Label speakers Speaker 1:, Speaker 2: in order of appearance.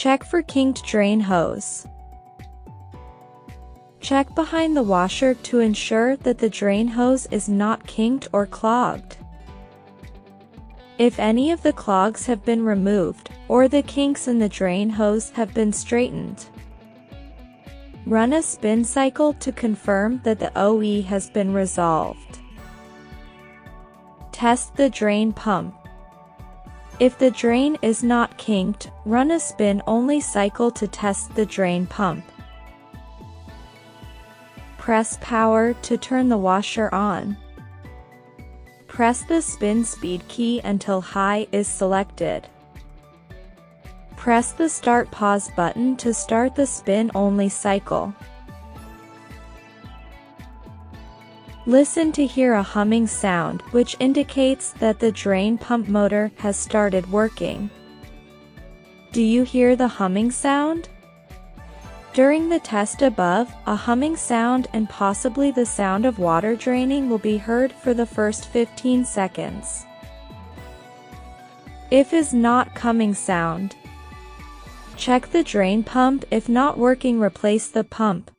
Speaker 1: Check for kinked drain hose. Check behind the washer to ensure that the drain hose is not kinked or clogged. If any of the clogs have been removed, or the kinks in the drain hose have been straightened, run a spin cycle to confirm that the OE has been resolved. Test the drain pump. If the drain is not kinked, run a spin-only cycle to test the drain pump. Press power to turn the washer on. Press the spin speed key until high is selected. Press the start/pause button to start the spin-only cycle. Listen to hear a humming sound, which indicates that the drain pump motor has started working. Do you hear the humming sound? During the test above, a humming sound and possibly the sound of water draining will be heard for the first 15 seconds. If is not coming sound, check the drain pump. If not working, replace the pump.